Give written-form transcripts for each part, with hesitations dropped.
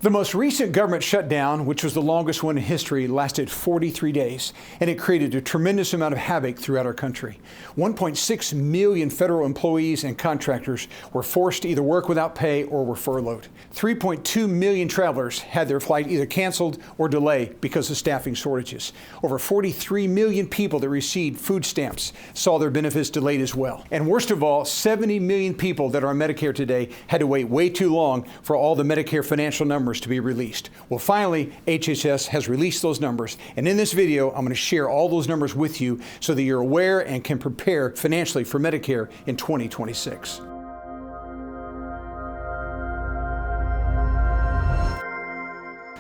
The most recent government shutdown, which was the longest one in history, lasted 43 days, and it created a tremendous amount of havoc throughout our country. 1.6 million federal employees and contractors were forced to either work without pay or were furloughed. 3.2 million travelers had their flight either canceled or delayed because of staffing shortages. Over 43 million people that received food stamps saw their benefits delayed as well. And worst of all, 70 million people that are on Medicare today had to wait way too long for all the Medicare financial numbers to be released. Well, finally, HHS has released those numbers, and in this video, I'm going to share all those numbers with you so that you're aware and can prepare financially for Medicare in 2026.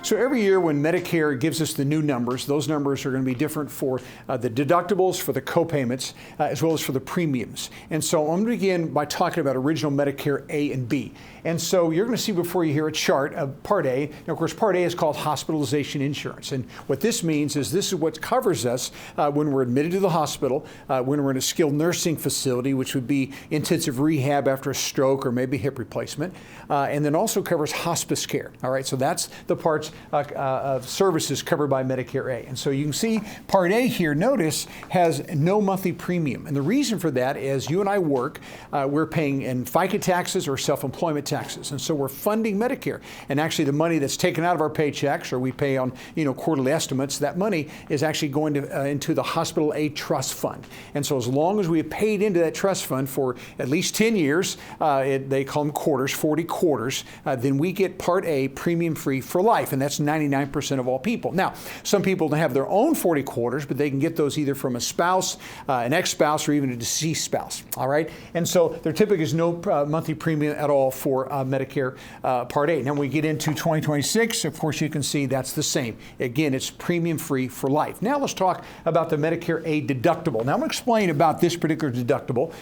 So every year when Medicare gives us the new numbers, those numbers are going to be different for the deductibles, for the copayments, as well as for the premiums. And so I'm going to begin by talking about original Medicare A and B. And so you're going to see before you here a chart of Part A. Now, of course, Part A is called hospitalization insurance. And what this means is this is what covers us when we're admitted to the hospital, when we're in a skilled nursing facility, which would be intensive rehab after a stroke or maybe hip replacement, and then also covers hospice care. All right, so that's the parts of services covered by Medicare A. And so you can see Part A here, notice, has no monthly premium. And the reason for that is you and I work, we're paying in FICA taxes or self-employment taxes. And so we're funding Medicare. And actually the money that's taken out of our paychecks, or we pay on quarterly estimates, that money is actually going to, into the Hospital A Trust Fund. And so as long as we have paid into that trust fund for at least 10 years, they call them quarters, 40 quarters, then we get Part A premium free for life. And that's 99% of all people. Now, some people don't have their own 40 quarters, but they can get those either from a spouse, an ex-spouse, or even a deceased spouse. All right? And so there typically is no monthly premium at all for Medicare Part A. Now, when we get into 2026, of course, you can see that's the same. Again, it's premium free for life. Now, let's talk about the Medicare A deductible. Now, I'm going to explain about this particular deductible.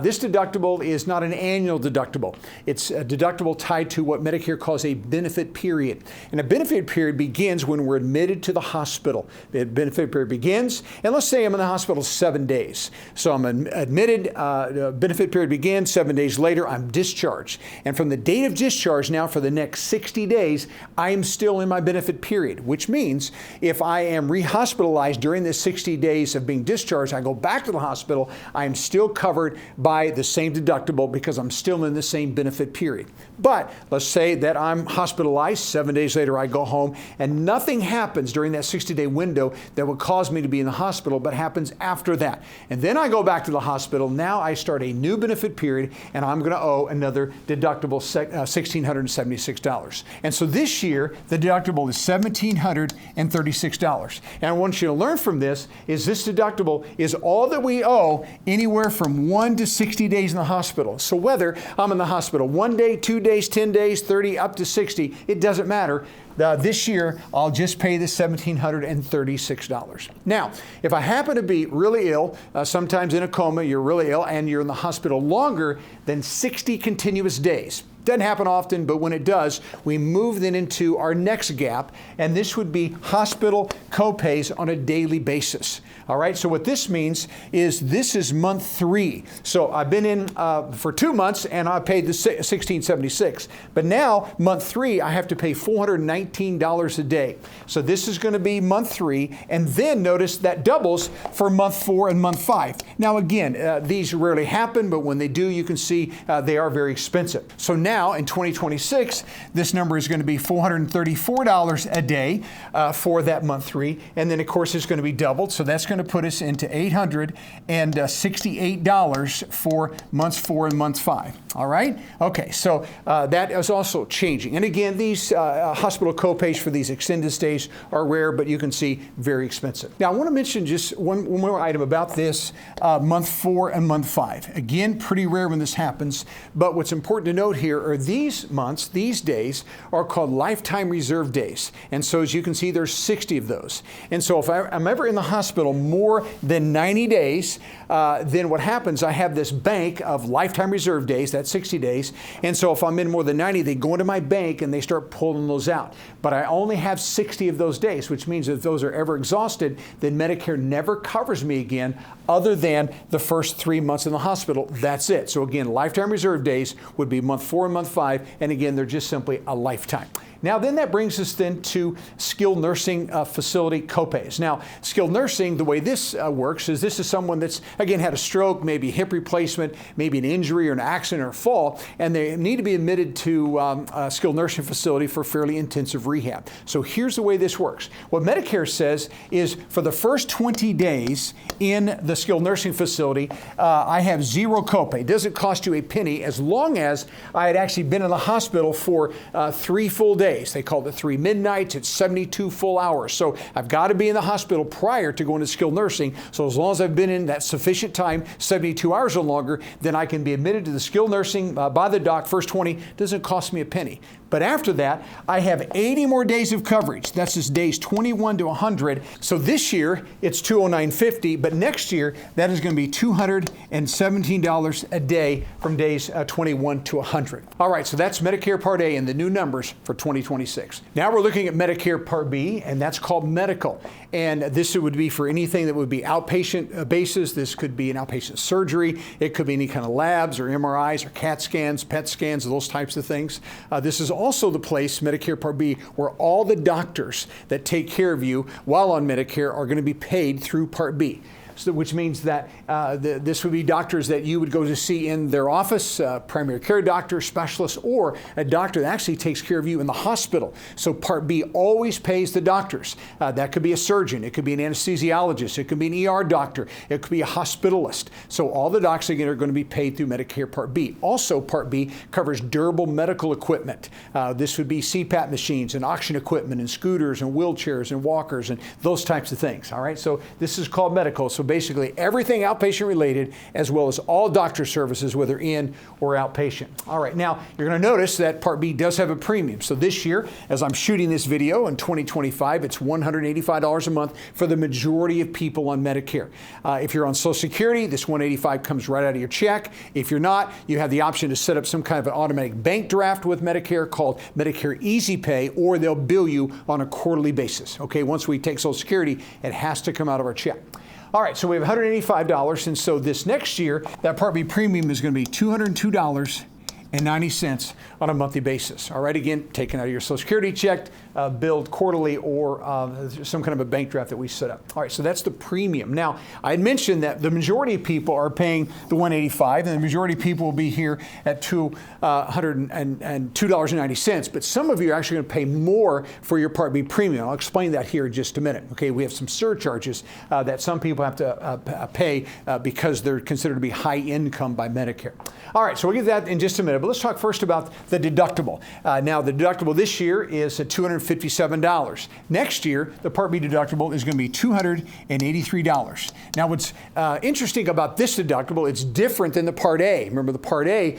This deductible is not an annual deductible. It's a deductible tied to what Medicare calls a benefit period. And a benefit period begins when we're admitted to the hospital. The benefit period begins, and let's say I'm in the hospital 7 days. So I'm admitted, benefit period begins, 7 days later, I'm discharged. And from the date of discharge now for the next 60 days, I am still in my benefit period, which means if I am rehospitalized during the 60 days of being discharged, I go back to the hospital, I am still covered by the same deductible because I'm still in the same benefit period. But let's say that I'm hospitalized, 7 days later I go home, and nothing happens during that 60-day window that would cause me to be in the hospital, but happens after that. And then I go back to the hospital. Now I start a new benefit period, and I'm going to owe another deductible, $1,676. And so this year, the deductible is $1,736. And I want you to learn from this is this deductible is all that we owe anywhere from 1 to 60 days in the hospital. So whether I'm in the hospital 1 day, 2 days, 10 days, 30, up to 60, it doesn't matter. This year, I'll just pay the $1,736. Now, if I happen to be really ill, sometimes in a coma, you're really ill, and you're in the hospital longer than 60 continuous days. Doesn't happen often, but when it does, we move then into our next gap, and this would be hospital copays on a daily basis. All right, so what this means is this is month 3. So I've been in for 2 months, and I paid the $1,676. But now, month 3, I have to pay $419 a day. So this is going to be month 3, and then notice that doubles for month 4 and month 5. Now again, these rarely happen, but when they do, you can see they are very expensive. So now in 2026, this number is going to be $434 a day for that month 3. And then, of course, it's going to be doubled. So that's going to put us into $868 for months 4 and month 5. All right? Okay, so that is also changing. And again, these hospital copays for these extended stays are rare, but you can see very expensive. Now, I want to mention just one more item about this month 4 and month 5. Again, pretty rare when this happens, but what's important to note here are these months, these days, are called lifetime reserve days. And so as you can see, there's 60 of those. And so if I'm ever in the hospital more than 90 days, then what happens, I have this bank of lifetime reserve days, that's 60 days. And so if I'm in more than 90, they go into my bank and they start pulling those out. But I only have 60 of those days, which means if those are ever exhausted, then Medicare never covers me again other than the first 3 months in the hospital. That's it. So again, lifetime reserve days would be month 4 and month 5. And again, they're just simply a lifetime. Now then that brings us then to skilled nursing facility copays. Now skilled nursing, the way this works is this is someone that's, again, had a stroke, maybe hip replacement, maybe an injury or an accident or a fall, and they need to be admitted to a skilled nursing facility for fairly intensive rehab. So here's the way this works. What Medicare says is for the first 20 days in the skilled nursing facility, I have zero copay. It doesn't cost you a penny as long as I had actually been in the hospital for 3 full days. They call it 3 midnights. It's 72 full hours. So I've got to be in the hospital prior to going to skilled nursing. So as long as I've been in that sufficient time, 72 hours or longer, then I can be admitted to the skilled nursing by the doc. First 20 doesn't cost me a penny. But after that, I have 80 more days of coverage. That's just days 21 to 100. So this year, it's $209.50, but next year, that is going to be $217 a day from days 21 to 100. All right, so that's Medicare Part A and the new numbers for 2026. Now we're looking at Medicare Part B, and that's called medical. And this would be for anything that would be outpatient basis. This could be an outpatient surgery. It could be any kind of labs or MRIs or CAT scans, PET scans, those types of things. This is also the place, Medicare Part B, where all the doctors that take care of you while on Medicare are going to be paid through Part B. So, which means that this would be doctors that you would go to see in their office, primary care doctor, specialist, or a doctor that actually takes care of you in the hospital. So Part B always pays the doctors. That could be a surgeon. It could be an anesthesiologist. It could be an ER doctor. It could be a hospitalist. So all the docs again are going to be paid through Medicare Part B. Also, Part B covers durable medical equipment. This would be CPAP machines and oxygen equipment and scooters and wheelchairs and walkers and those types of things. All right, so this is called medical. So basically everything outpatient related, as well as all doctor services, whether in or outpatient. All right, now you're going to notice that Part B does have a premium. So this year, as I'm shooting this video in 2025, it's $185 a month for the majority of people on Medicare. If you're on Social Security, this $185 comes right out of your check. If you're not, you have the option to set up some kind of an automatic bank draft with Medicare called Medicare Easy Pay, or they'll bill you on a quarterly basis. Okay, once we take Social Security, it has to come out of our check. All right, so we have $185, and so this next year, that Part B premium is going to be $202.90 on a monthly basis. All right, again, taken out of your Social Security check, billed quarterly, or some kind of a bank draft that we set up. All right, so that's the premium. Now, I had mentioned that the majority of people are paying the $185, and the majority of people will be here at $202.90, but some of you are actually going to pay more for your Part B premium. I'll explain that here in just a minute. Okay, we have some surcharges that some people have to pay because they're considered to be high income by Medicare. All right, so we'll get that in just a minute, but let's talk first about the deductible. Now, the deductible this year is at $257. Next year, the Part B deductible is going to be $283. Now, what's interesting about this deductible, it's different than the Part A. Remember, the Part A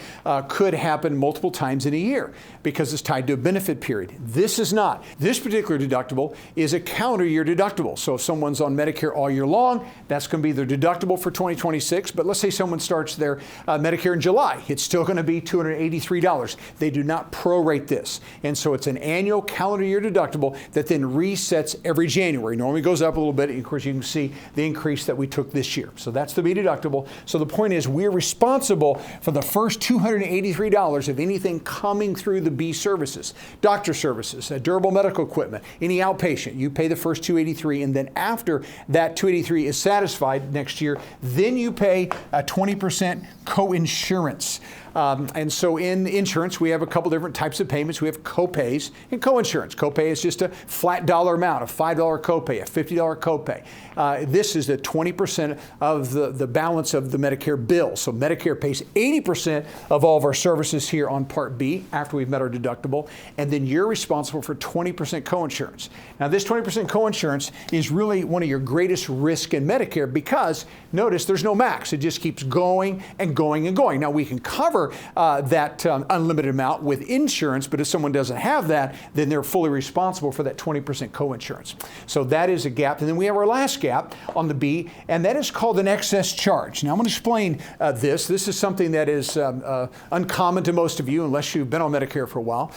could happen multiple times in a year because it's tied to a benefit period. This is not. This particular deductible is a calendar year deductible. So if someone's on Medicare all year long, that's going to be their deductible for 2026. But let's say someone starts their Medicare in July. It's still going to be $283. They do not prorate this. And so it's an annual calendar year deductible that then resets every January. Normally goes up a little bit. Of course, you can see the increase that we took this year. So that's the B deductible. So the point is we're responsible for the first $283 of anything coming through the B services. Doctor services, durable medical equipment, any outpatient. You pay the first $283, and then after that $283 is satisfied next year, then you pay a 20% co-insurance. And so in insurance, we have a couple different types of payments. We have copays and coinsurance. Copay is just a flat dollar amount, a $5 copay, a $50 copay. This is the 20% of the balance of the Medicare bill. So Medicare pays 80% of all of our services here on Part B after we've met our deductible, and then you're responsible for 20% coinsurance. Now, this 20% coinsurance is really one of your greatest risk in Medicare because, notice, there's no max. It just keeps going and going and going. Now, we can cover that unlimited amount with insurance, but if someone doesn't have that, then they're fully responsible for that 20% coinsurance. So that is a gap. And then we have our last gap on the B, and that is called an excess charge. Now, I'm going to explain this. This is something that is uncommon to most of you unless you've been on Medicare for a while.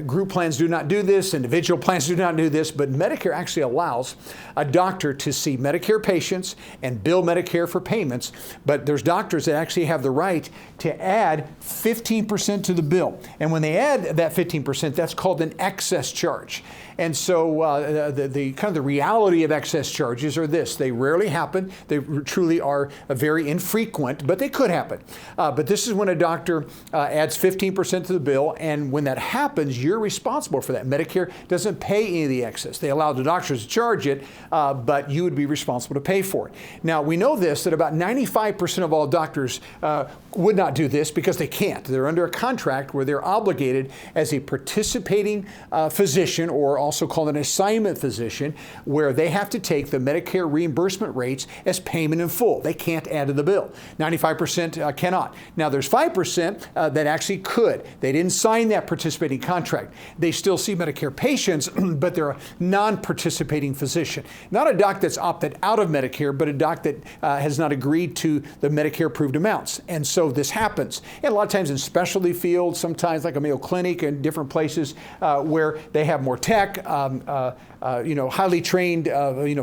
Group plans do not do this. Individual plans do not do this, but Medicare actually allows a doctor to see Medicare patients and bill Medicare for payments, but there's doctors that actually have the right to add 15% to the bill. And when they add that 15%, that's called an excess charge. And so the kind of the reality of excess charges are this: they rarely happen. They truly are very infrequent, but they could happen. But this is when a doctor adds 15% to the bill, and when that happens, you're responsible for that. Medicare doesn't pay any of the excess. They allow the doctors to charge it, but you would be responsible to pay for it. Now, we know this, that about 95% of all doctors would not do this because they can't. They're under a contract where they're obligated as a participating physician, or also called an assignment physician, where they have to take the Medicare reimbursement rates as payment in full. They can't add to the bill. 95% cannot. Now, there's 5% that actually could. They didn't sign that participating contract. They still see Medicare patients, but they're a non-participating physician. Not a doc that's opted out of Medicare, but a doc that has not agreed to the Medicare approved amounts. And so this happens. And a lot of times in specialty fields, sometimes like a Mayo Clinic and different places where they have more tech, highly trained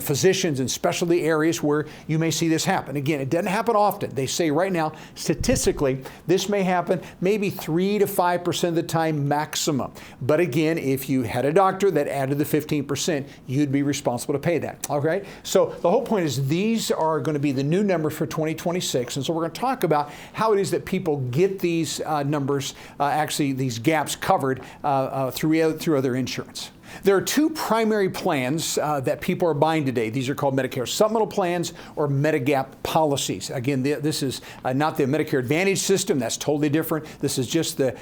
physicians in specialty areas where you may see this happen. Again, it doesn't happen often. They say right now, statistically, this may happen maybe 3 to 5% of the time maximum. But again, if you had a doctor that added the 15%, you'd be responsible to pay that. All right? So the whole point is these are going to be the new numbers for 2026. And so we're going to talk about how it is that people get these numbers, actually these gaps covered through other insurance. There are two primary plans that people are buying today. These are called Medicare supplemental plans or Medigap policies. Again, this is not the Medicare Advantage system. That's totally different. This is just the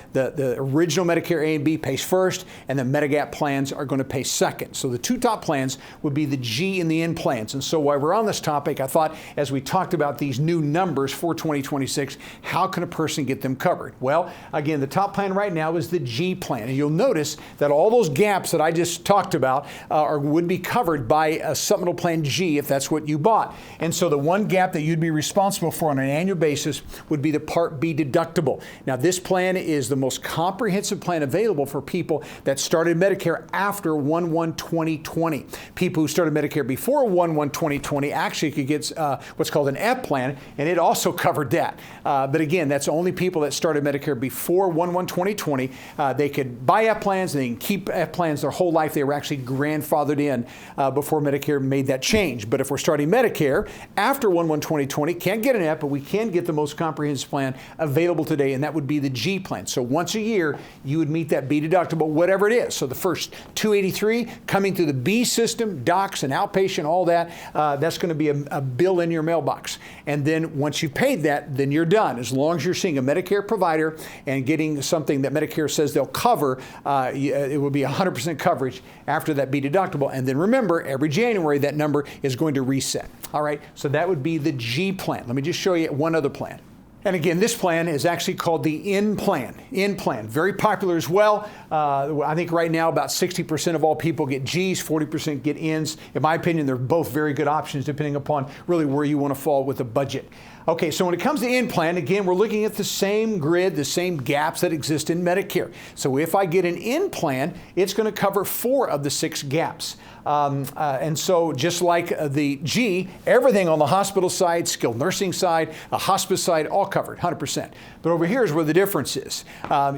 original Medicare A and B pays first, and the Medigap plans are going to pay second. So the two top plans would be the G and the N plans. And so while we're on this topic, I thought as we talked about these new numbers for 2026, how can a person get them covered? Well, again, the top plan right now is the G plan. And you'll notice that all those gaps that I just talked about would be covered by a supplemental plan G if that's what you bought. And so the one gap that you'd be responsible for on an annual basis would be the Part B deductible. Now, this plan is the most comprehensive plan available for people that started Medicare after 1/1/2020. People who started Medicare before 1/1/2020 actually could get what's called an F plan, and it also covered that. But again, that's only people that started Medicare before 1/1/2020. They could buy F plans, and they can keep F plans their whole life. They were actually grandfathered in before Medicare made that change. But if we're starting Medicare after 1/1/2020, can't get an F, but we can get the most comprehensive plan available today, and that would be the G plan. So once a year, you would meet that B deductible, whatever it is. So the first $283 coming through the B system, docs and outpatient, all that, that's going to be a bill in your mailbox. And then once you've paid that, then you're done. As long as you're seeing a Medicare provider and getting something that Medicare says they'll cover, it will be 100% coverage after that B deductible. And then remember, every January, that number is going to reset. All right, so that would be the G plan. Let me just show you one other plan. And again, this plan is actually called the N plan. N plan, very popular as well. I think right now about 60% of all people get Gs, 40% get Ns. In my opinion, they're both very good options depending upon really where you want to fall with the budget. Okay, so when it comes to N plan, again, we're looking at the same grid, the same gaps that exist in Medicare. So if I get an N plan, it's going to cover 4 of the 6 gaps. And so just like the G, everything on the hospital side, skilled nursing side, a hospice side, all covered, 100%. But over here is where the difference is.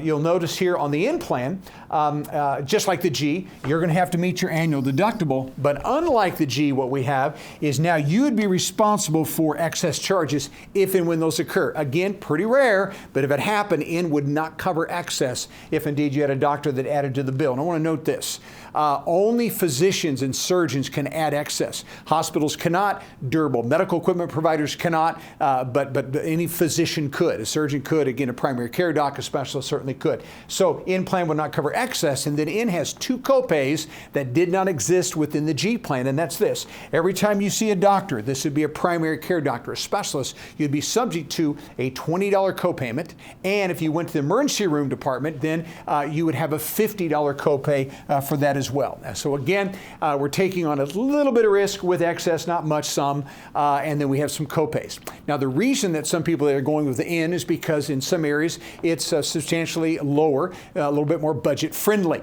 You'll notice here on the N plan, just like the G, you're going to have to meet your annual deductible. But unlike the G, what we have is now you would be responsible for excess charges if and when those occur. Again, pretty rare, but if it happened, N would not cover excess if indeed you had a doctor that added to the bill. And I want to note this. Only physicians and surgeons can add excess. Hospitals cannot, durable medical equipment providers cannot, but any physician could. A surgeon could, again, a primary care doc, a specialist certainly could. So N plan would not cover excess, and then N has 2 copays that did not exist within the G plan, and that's this. Every time you see a doctor, this would be a primary care doctor, a specialist, you'd be subject to a $20 copayment, and if you went to the emergency room department, then you would have a $50 copay for that as well. So again, we're taking on a little bit of risk with excess, not much, some, and then we have some copays. Now, the reason that some people are going with the N is because in some areas it's substantially lower, a little bit more budget friendly.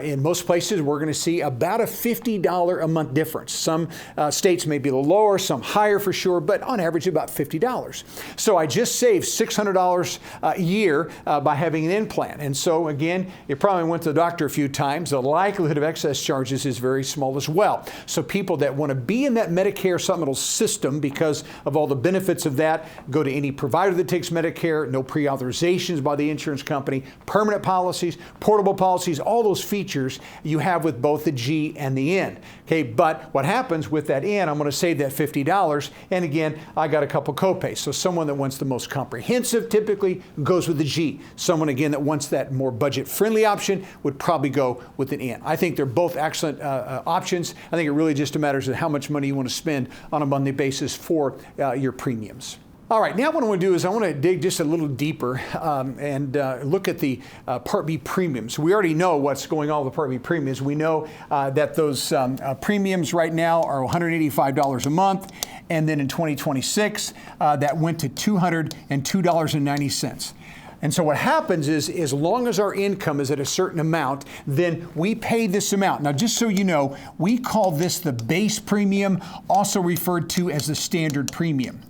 In most places, we're going to see about a $50 a month difference. Some states may be a little lower, some higher for sure, but on average about $50 $50. So I just saved $600 a year by having an end plan. And so again, you probably went to the doctor a few times. The likelihood of excess charges is very small as well. So people that want to be in that Medicare supplemental system because of all the benefits of that, go to any provider that takes Medicare, no pre-authorizations by the insurance company, permanent policies, portable policies, all those features you have with both the G and the N. Okay, but what happens with that N, I'm going to save that $50, and again, I got a couple copays. So someone that wants the most comprehensive typically goes with the G. Someone, again, that wants that more budget-friendly option would probably go with an N. I think they're both excellent options. I think it really just matters of how much money you want to spend on a monthly basis for your premiums. All right, now what I want to do is I want to dig just a little deeper and look at the Part B premiums. We already know what's going on with the Part B premiums. We know that those premiums right now are $185 a month, and then in 2026, that went to $202.90. And so what happens is, as long as our income is at a certain amount, then we pay this amount. Now, just so you know, we call this the base premium, also referred to as the standard premium.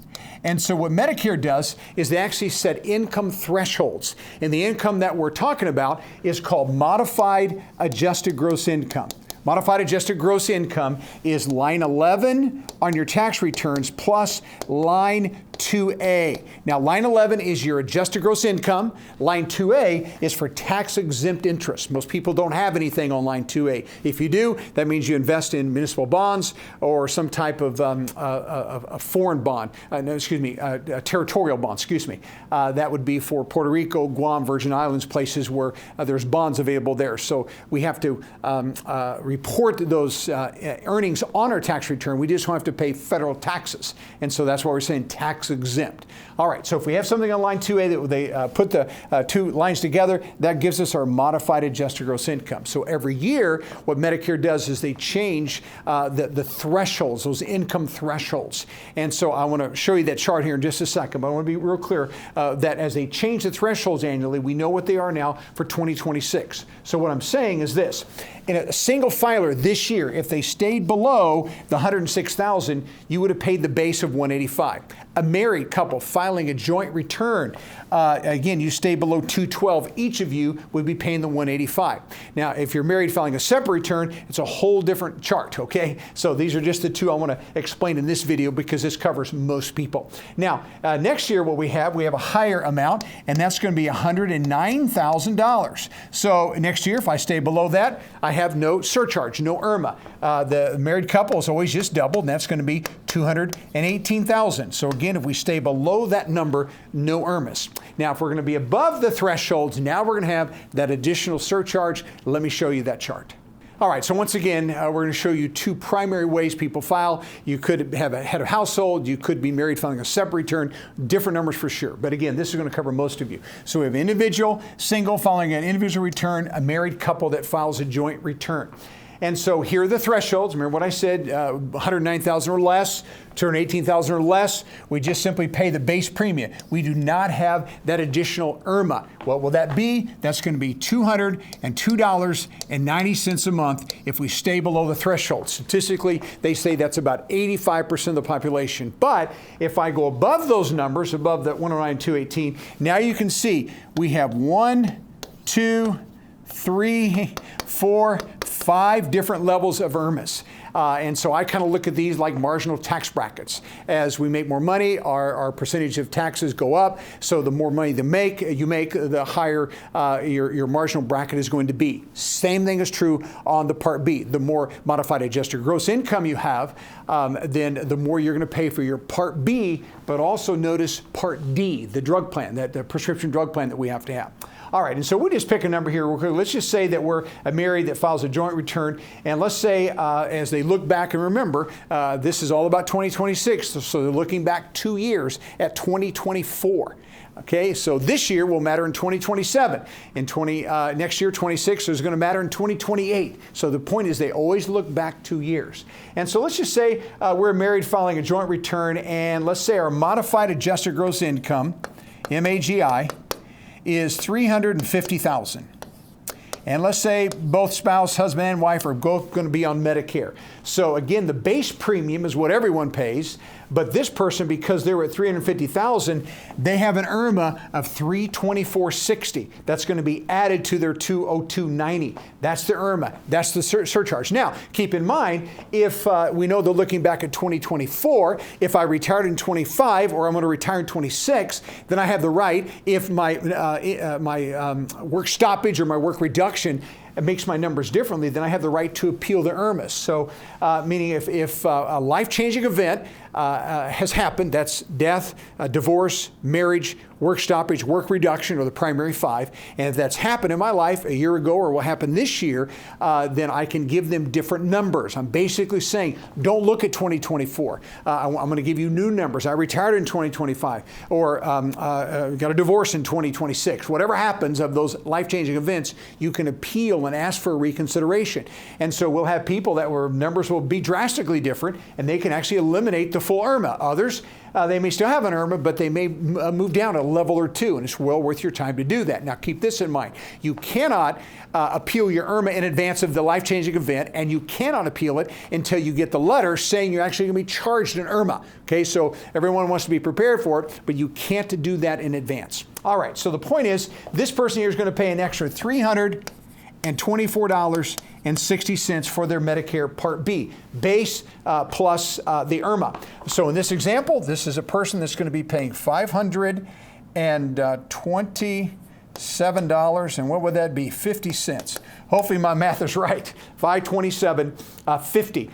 And so what Medicare does is they actually set income thresholds. And the income that we're talking about is called modified adjusted gross income. Modified adjusted gross income is line 11 on your tax returns plus line 2A. Now, line 11 is your adjusted gross income. Line 2A is for tax-exempt interest. Most people don't have anything on line 2A. If you do, that means you invest in municipal bonds or some type of a foreign bond. A territorial bond, that would be for Puerto Rico, Guam, Virgin Islands, places where there's bonds available there. So we have to report those earnings on our tax return. We just don't have to pay federal taxes. And so that's why we're saying tax exempt. All right, so if we have something on line 2A that they put the two lines together, that gives us our modified adjusted gross income. So every year, what Medicare does is they change the thresholds, those income thresholds. And so I want to show you that chart here in just a second, but I want to be real clear that as they change the thresholds annually, we know what they are now for 2026. So what I'm saying is this. In a single filer this year, if they stayed below the $106,000, you would have paid the base of $185. A married couple filing a joint return, again, you stay below $212, each of you would be paying the $185. Now, if you're married filing a separate return, it's a whole different chart, okay? So these are just the two I want to explain in this video because this covers most people. Now, next year, what we have a higher amount, and that's going to be $109,000. So next year, if I stay below that, I have no surcharge, no IRMAA. The married couple is always just doubled, and that's going to be $218,000. So again, if we stay below that number, no IRMAAs. Now, if we're going to be above the thresholds, now we're going to have that additional surcharge. Let me show you that chart. All right, so once again, we're going to show you two primary ways people file. You could have a head of household. You could be married filing a separate return. Different numbers for sure. But again, this is going to cover most of you. So we have individual, single filing an individual return, a married couple that files a joint return. And so here are the thresholds. Remember what I said, $109,000 or less, $218,000 or less. We just simply pay the base premium. We do not have that additional IRMAA. What will that be? That's going to be $202.90 a month if we stay below the threshold. Statistically, they say that's about 85% of the population. But if I go above those numbers, above that 109, 218, now you can see we have 1, 2, 3, 4, 5 different levels of IRMAAs. And so I kind of look at these like marginal tax brackets. As we make more money, our percentage of taxes go up. So the more money you make, the higher your marginal bracket is going to be. Same thing is true on the Part B. The more modified adjusted gross income you have, then the more you're going to pay for your Part B, but also notice Part D, the drug plan, the prescription drug plan that we have to have. All right, and so we'll just pick a number here real quick. Let's just say that we're married that files a joint return, and let's say as they look back and remember, this is all about 2026, so they're looking back 2 years at 2024. Okay, so this year will matter in 2027. Next year, 26, is going to matter in 2028. So the point is they always look back 2 years. And so let's just say we're married filing a joint return, and let's say our modified adjusted gross income, MAGI, is $350,000. And let's say both spouse, husband and wife, are both going to be on Medicare. So again, the base premium is what everyone pays, But this person, because they were at $350,000, they have an IRMAA of $324.60. That's going to be added to their $202.90. That's the IRMAA. That's the surcharge. Now, keep in mind, if we know they're looking back at 2024, if I retired in 25 or I'm going to retire in 26, then I have the right, if my work stoppage or my work reduction makes my numbers differently, then I have the right to appeal the IRMAA. So, meaning if a life-changing event has happened, that's death, divorce, marriage, work stoppage, work reduction, or the primary five, and if that's happened in my life a year ago or will happen this year, then I can give them different numbers. I'm basically saying, don't look at 2024. I'm going to give you new numbers. I retired in 2025, or got a divorce in 2026. Whatever happens of those life-changing events, you can appeal and ask for a reconsideration. And so we'll have people that where numbers will be drastically different, and they can actually eliminate the full IRMAA. Others, they may still have an IRMAA, but they may move down a level or two, and it's well worth your time to do that. Now, keep this in mind. You cannot appeal your IRMAA in advance of the life-changing event, and you cannot appeal it until you get the letter saying you're actually going to be charged an IRMAA. Okay, so everyone wants to be prepared for it, but you can't do that in advance. All right, so the point is, this person here is going to pay an extra $324.60 for their Medicare Part B, base plus the IRMAA. So in this example, this is a person that's going to be paying $527, and what would that be? 50 cents. Hopefully my math is right. $527.50.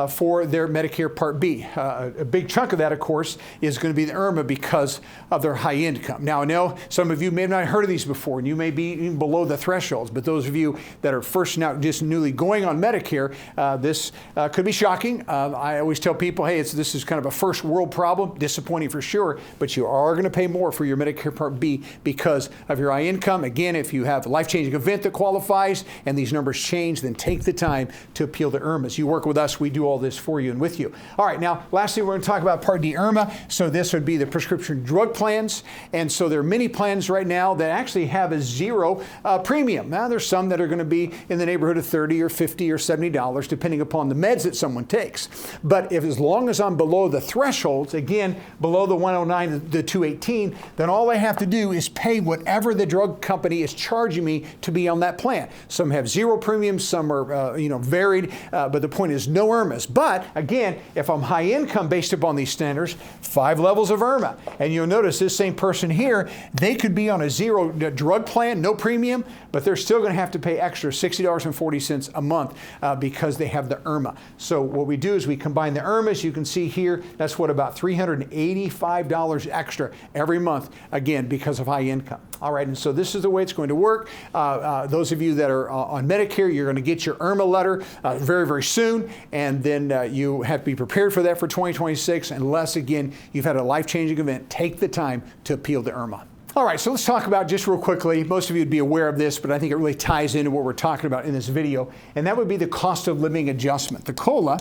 For their Medicare Part B. A big chunk of that, of course, is going to be the IRMAA because of their high income. Now, I know some of you may have not heard of these before, and you may be even below the thresholds, but those of you that are first now just newly going on Medicare, this could be shocking. I always tell people, hey, this is kind of a first world problem, disappointing for sure, but you are going to pay more for your Medicare Part B because of your high income. Again, if you have a life-changing event that qualifies and these numbers change, then take the time to appeal the IRMAAs. You work with us, we do all this for you and with you. All right, now, lastly, we're going to talk about Part D IRMAA. So this would be the prescription drug plans. And so there are many plans right now that actually have a zero premium. Now, there's some that are going to be in the neighborhood of $30 or $50 or $70, depending upon the meds that someone takes. But if as long as I'm below the thresholds, again, below the 109, the 218, then all I have to do is pay whatever the drug company is charging me to be on that plan. Some have zero premiums, some are varied, but the point is no IRMAAs. But again, if I'm high income based upon these standards, 5 levels of IRMAA. And you'll notice this same person here, they could be on a zero drug plan, no premium, but they're still going to have to pay extra $60.40 a month because they have the IRMAA. So what we do is we combine the IRMAAs. You can see here, that's what, about $385 extra every month, again, because of high income. All right, and so this is the way it's going to work. Those of you that are on Medicare, you're going to get your IRMAA letter very, very soon, and then you have to be prepared for that for 2026, unless, again, you've had a life-changing event. Take the time to appeal the IRMAA. All right, so let's talk about, just real quickly, most of you would be aware of this, but I think it really ties into what we're talking about in this video, and that would be the cost of living adjustment. The COLA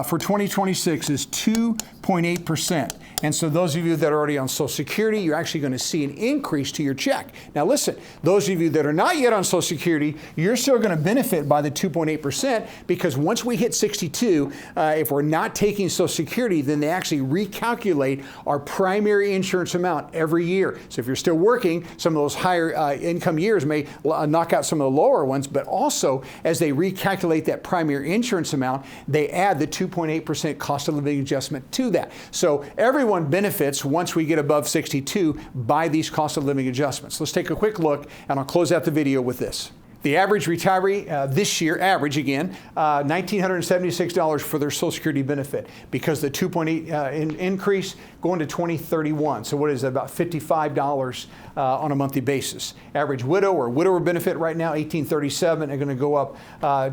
for 2026 is 2.8%. And so those of you that are already on Social Security, you're actually going to see an increase to your check. Now listen, those of you that are not yet on Social Security, you're still going to benefit by the 2.8% because once we hit 62, if we're not taking Social Security, then they actually recalculate our primary insurance amount every year. So if you're still working, some of those higher income years may knock out some of the lower ones, but also as they recalculate that primary insurance amount, they add the 2.8% cost of living adjustment to that. So everyone benefits once we get above 62 by these cost of living adjustments. Let's take a quick look, and I'll close out the video with this. The average retiree this year, average again, $1,976 for their Social Security benefit because the 2.8 increase going to 2031. So what is that, about $55 on a monthly basis. Average widow or widower benefit right now, $1,837, are going to go up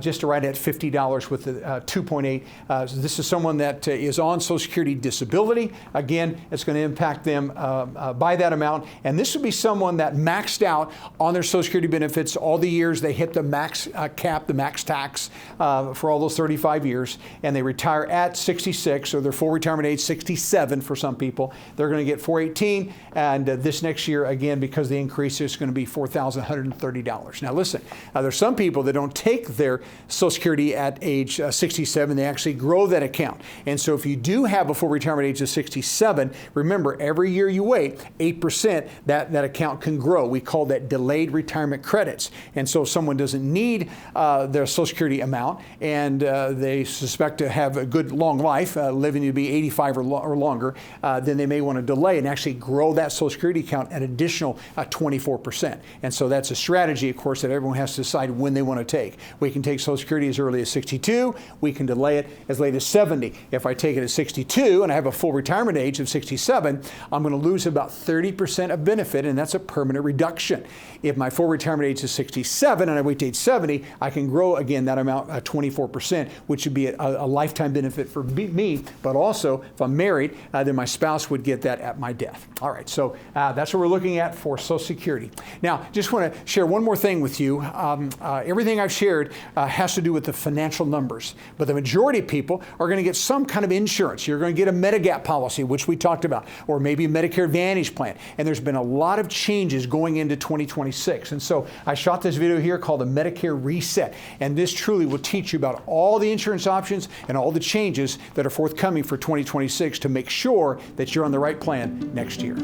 just right at $50 with the 2.8. So this is someone that is on Social Security disability. Again, it's going to impact them by that amount. And this would be someone that maxed out on their Social Security benefits all the years they hit the max cap, the max tax for all those 35 years, and they retire at 66, or their full retirement age 67 for some people. They're going to get $418, and this next year, again, because the increase is going to be $4,130. Now listen, there's some people that don't take their Social Security at age 67. They actually grow that account. And so if you do have a full retirement age of 67, remember, every year you wait, 8%, that account can grow. We call that delayed retirement credits. And so if someone doesn't need their Social Security amount, and they suspect to have a good long life, living to be 85 or longer, then they may want to delay and actually grow that Social Security account an additional 24%. And so that's a strategy, of course, that everyone has to decide when they want to take. We can take Social Security as early as 62. We can delay it as late as 70. If I take it at 62 and I have a full retirement age of 67, I'm going to lose about 30% of benefit, and that's a permanent reduction. If my full retirement age is 67 and I wait to age 70, I can grow again that amount 24%, which would be a lifetime benefit for me, but also if I'm married, then my spouse would get that at my death. All right, so that's what we're looking at for Social Security. Now, just want to share one more thing with you. Everything I've shared has to do with the financial numbers, but the majority of people are going to get some kind of insurance. You're going to get a Medigap policy, which we talked about, or maybe a Medicare Advantage plan. And there's been a lot of changes going into 2026. And so I shot this video here called the Medicare Reset. And this truly will teach you about all the insurance options and all the changes that are forthcoming for 2026 to make sure that you're on the right plan next year.